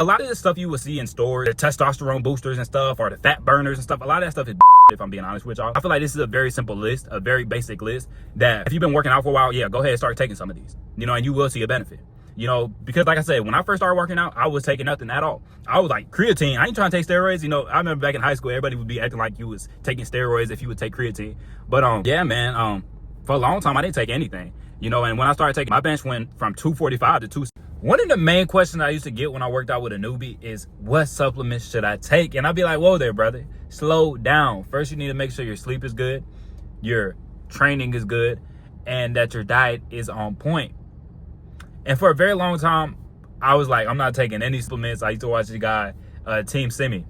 A lot of the stuff you will see in stores, the testosterone boosters and stuff, or the fat burners and stuff, a lot of that stuff is if I'm being honest with y'all. I feel like this is a very simple list, a very basic list that if you've been working out for a while, yeah, go ahead and start taking some of these, you know, and you will see a benefit. You know, because like I said, when I first started working out, I was taking nothing at all. I was like, creatine, I ain't trying to take steroids. You know, I remember back in high school, everybody would be acting like you was taking steroids if you would take creatine. But yeah, man, for a long time, I didn't take anything. You know, and when I started taking, my bench went from 245 to 2. One of the main questions I used to get when I worked out with a newbie is, what supplements should I take? And I'd be like, whoa there, brother, slow down. First, you need to make sure your sleep is good, your training is good, and that your diet is on point. And for a very long time, I was like, I'm not taking any supplements. I used to watch this guy, Team Simi.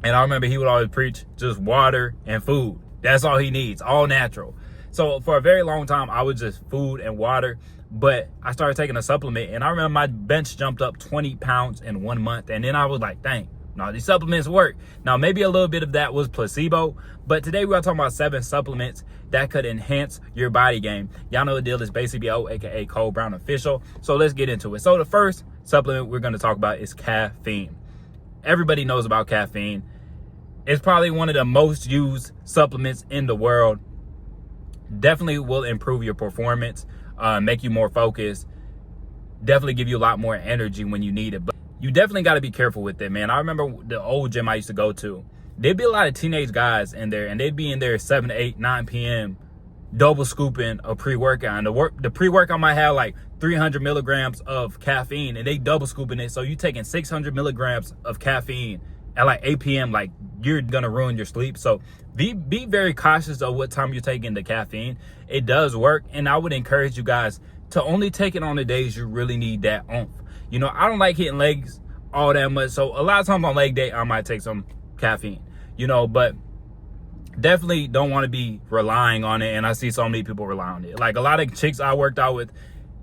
And I remember he would always preach just water and food. That's all he needs, all natural. So for a very long time, I was just food and water. But I started taking a supplement. And I remember my bench jumped up 20 pounds in 1 month. And then I was like, dang, no, these supplements work. Now, maybe a little bit of that was placebo. But today we are talking about 7 supplements that could enhance your body game. Y'all know the deal is basically BO, aka Cole Brown Official. So let's get into it. So the first supplement we're going to talk about is caffeine. Everybody knows about caffeine. It's probably one of the most used supplements in the world. Definitely will improve your performance, make you more focused, definitely give you a lot more energy when you need it. But you definitely got to be careful with it, man. I remember the old gym I used to go to. There'd be a lot of teenage guys in there, and they'd be in there 7, 8, 9 p.m. double scooping a pre-workout. And the pre-workout might have like 300 milligrams of caffeine, and they double scooping it. So you taking 600 milligrams of caffeine at like 8 p.m. Like, you're gonna ruin your sleep. So be very cautious of what time you're taking the caffeine. It does work, and I would encourage you guys to only take it on the days you really need that oomph. You know, I don't like hitting legs all that much, so a lot of times on leg day I might take some caffeine, you know, but definitely don't want to be relying on it. And I see so many people rely on it. Like, a lot of chicks I worked out with,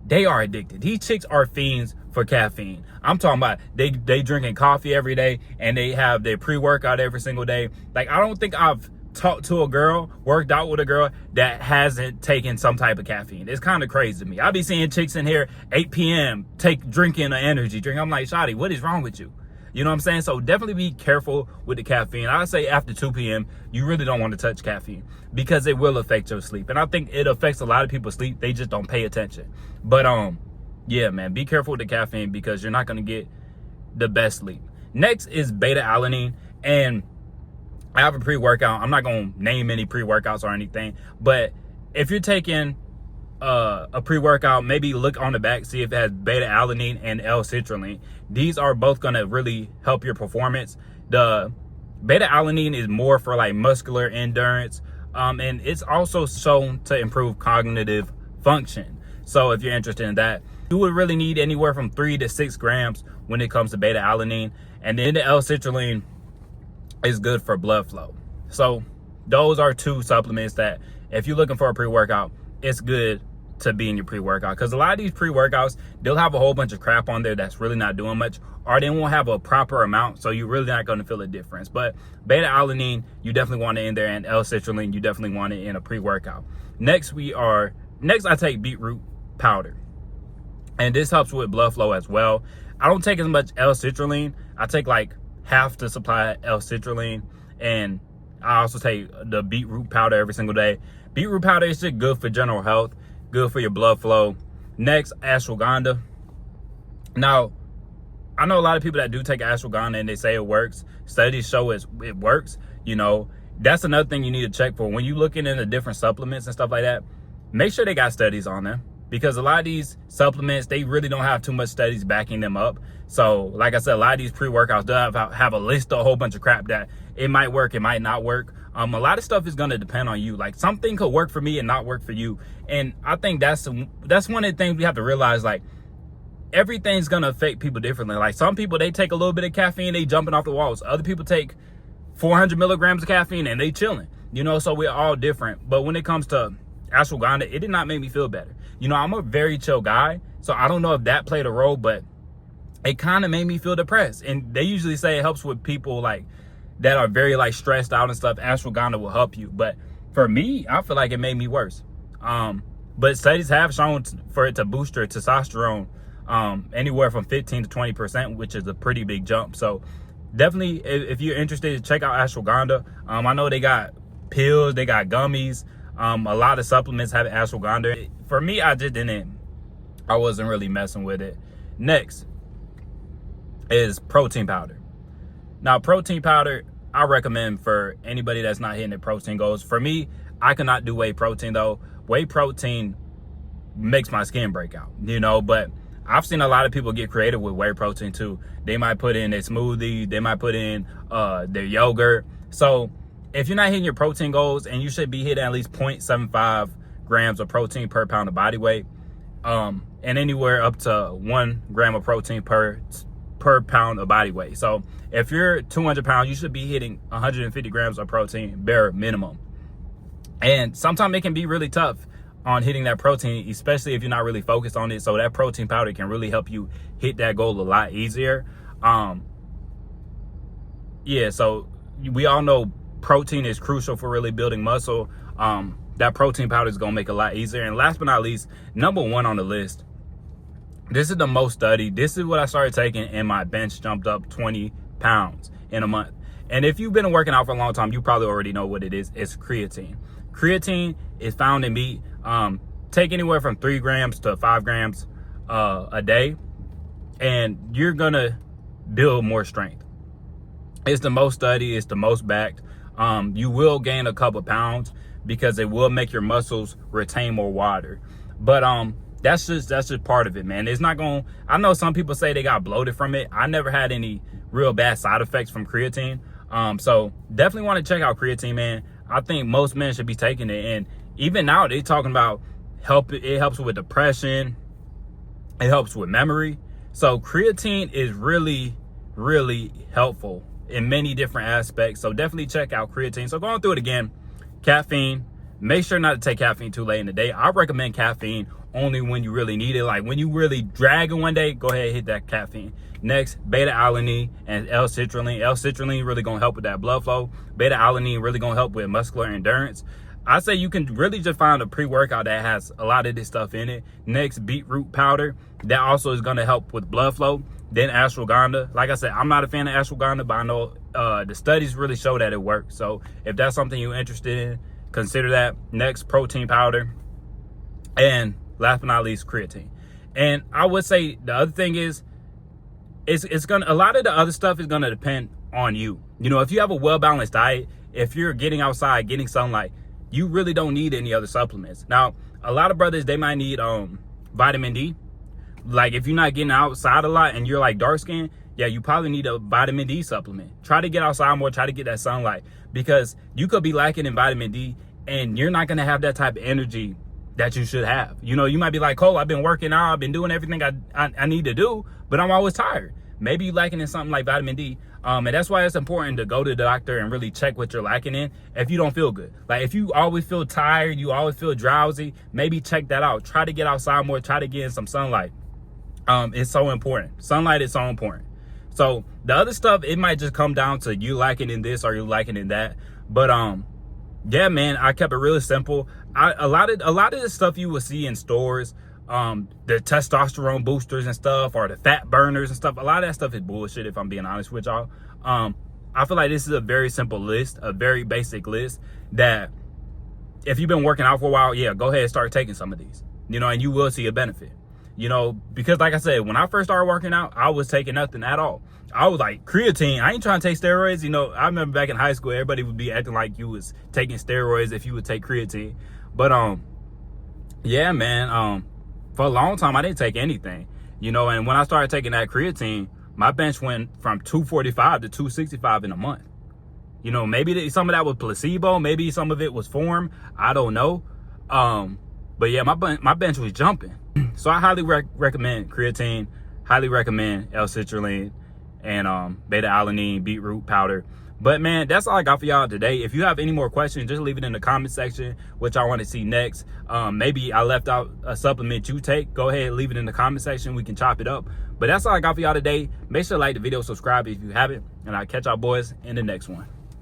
they are addicted. These chicks are fiends for caffeine. I'm talking about they drinking coffee every day, and they have their pre-workout every single day. Like, I don't think I've talked to a girl, worked out with a girl that hasn't taken some type of caffeine. It's kind of crazy to me. I be seeing chicks in here 8 p.m. drinking an energy drink. I'm like, shawty, what is wrong with you? You know what I'm saying? So definitely be careful with the caffeine. I say after 2 p.m., you really don't want to touch caffeine because it will affect your sleep. And I think it affects a lot of people's sleep. They just don't pay attention. But yeah, man, be careful with the caffeine because you're not going to get the best sleep. Next is beta alanine. And I have a pre-workout. I'm not going to name any pre-workouts or anything. But if you're taking a pre-workout, maybe look on the back, see if it has beta alanine and L-citrulline. These are both going to really help your performance. The beta alanine is more for like muscular endurance, and it's also shown to improve cognitive function. So if you're interested in that, you would really need anywhere from 3 to 6 grams when it comes to beta alanine. And then the L-citrulline is good for blood flow. So those are 2 supplements that if you're looking for a pre-workout, it's good to be in your pre-workout, because a lot of these pre-workouts, they'll have a whole bunch of crap on there that's really not doing much, or they won't have a proper amount, so you're really not going to feel a difference. But beta alanine, you definitely want it in there, and L-citrulline, you definitely want it in a pre-workout. Next I take beetroot powder, and this helps with blood flow as well. I don't take as much L-citrulline. I take like half the supply of L-citrulline, and I also take the beetroot powder every single day. Beetroot powder is just good for general health, good for your blood flow. Next, ashwagandha. Now, I know a lot of people that do take ashwagandha and they say it works. Studies show it works. You know, that's another thing you need to check for. When you're looking into different supplements and stuff like that, make sure they got studies on them, because a lot of these supplements, they really don't have too much studies backing them up. So like I said, a lot of these pre-workouts do have a list of a whole bunch of crap that it might work, it might not work. A lot of stuff is going to depend on you. Like, something could work for me and not work for you. And I think that's one of the things we have to realize. Like, everything's going to affect people differently. Like, some people, they take a little bit of caffeine, they jumping off the walls. Other people take 400 milligrams of caffeine and they chilling, you know, so we're all different. But when it comes to ashwagandha, it did not make me feel better. You know, I'm a very chill guy, so I don't know if that played a role, but it kind of made me feel depressed. And they usually say it helps with people like that are very like stressed out and stuff. Ashwagandha will help you, but for me, I feel like it made me worse. But studies have shown for it to boost your testosterone anywhere from 15 to 20%, which is a pretty big jump. So definitely, if you're interested, check out Ashwagandha. I know they got pills, they got gummies. A lot of supplements have ashwagandha. For me, I wasn't really messing with it. Next is protein powder. Now, protein powder, I recommend for anybody that's not hitting their protein goals. For me, I cannot do whey protein though. Whey protein makes my skin break out, but I've seen a lot of people get creative with whey protein too. They might put in their smoothie, they might put in their yogurt. So if you're not hitting your protein goals, and you should be hitting at least 0.75 grams of protein per pound of body weight, and anywhere up to 1 gram of protein per pound of body weight. So if you're 200 pounds, you should be hitting 150 grams of protein bare minimum. And sometimes it can be really tough on hitting that protein, especially if you're not really focused on it. So that protein powder can really help you hit that goal a lot easier. So we all know protein is crucial for really building muscle. That protein powder is going to make it a lot easier. And last but not least, number 1 on the list, this is the most studied. This is what I started taking, and my bench jumped up 20 pounds in a month. And if you've been working out for a long time, you probably already know what it is. It's creatine. Creatine is found in meat. Take anywhere from 3 grams to 5 grams a day, and you're going to build more strength. It's the most studied. It's the most backed. You will gain a couple pounds because it will make your muscles retain more water. But that's just part of it, man. It's not going. I know some people say they got bloated from it. I never had any real bad side effects from creatine. So definitely want to check out creatine, man. I think most men should be taking it. And even now they're talking about it helps with depression. It helps with memory. So creatine is really, really helpful in many different aspects. So definitely check out creatine. So going through it again, caffeine. Make sure not to take caffeine too late in the day. I recommend caffeine only when you really need it. Like when you really dragging one day, go ahead and hit that caffeine. Next, beta alanine and L-citrulline. L-citrulline really gonna help with that blood flow. Beta alanine really gonna help with muscular endurance. I say you can really just find a pre-workout that has a lot of this stuff in it. Next, beetroot powder. That also is gonna help with blood flow. Then ashwagandha. Like I said, I'm not a fan of ashwagandha, but I know the studies really show that it works. So if that's something you're interested in, consider that. Next, protein powder. And last but not least, creatine. And I would say the other thing is, it's gonna, a lot of the other stuff is gonna depend on you. If you have a well-balanced diet, if you're getting outside, getting sunlight, you really don't need any other supplements. Now, a lot of brothers, they might need vitamin D. Like if you're not getting outside a lot and you're like dark skinned, yeah, you probably need a vitamin D supplement. Try to get outside more, try to get that sunlight, because you could be lacking in vitamin D and you're not gonna have that type of energy that you should have. You might be like, Cole, I've been working out, I've been doing everything I need to do, but I'm always tired. Maybe you're lacking in something like vitamin D. And that's why it's important to go to the doctor and really check what you're lacking in if you don't feel good. Like if you always feel tired, you always feel drowsy, maybe check that out. Try to get outside more, try to get in some sunlight. It's so important. Sunlight is so important. So the other stuff, it might just come down to you lacking in this or you lacking in that. But yeah, man, I kept it really simple. A lot of the stuff you will see in stores, the testosterone boosters and stuff, or the fat burners and stuff, a lot of that stuff is bullshit, if I'm being honest with y'all. I feel like this is a very simple list, a very basic list that if you've been working out for a while, yeah, go ahead and start taking some of these, and you will see a benefit. Because like I said, when I first started working out, I was taking nothing at all. I was like, creatine, I ain't trying to take steroids. I remember back in high school, everybody would be acting like you was taking steroids if you would take creatine. But yeah, man, for a long time, I didn't take anything, and when I started taking that creatine, my bench went from 245 to 265 in a month. Maybe some of that was placebo, maybe some of it was form, I don't know. But yeah, my bench was jumping. So I highly recommend creatine, highly recommend L-citrulline, and beta alanine, beetroot powder. But man, that's all I got for y'all today. If you have any more questions, just leave it in the comment section, which I want to see next. Maybe I left out a supplement you take. Go ahead, leave it in the comment section. We can chop it up. But that's all I got for y'all today. Make sure to like the video, subscribe if you haven't, and I'll catch y'all boys in the next one.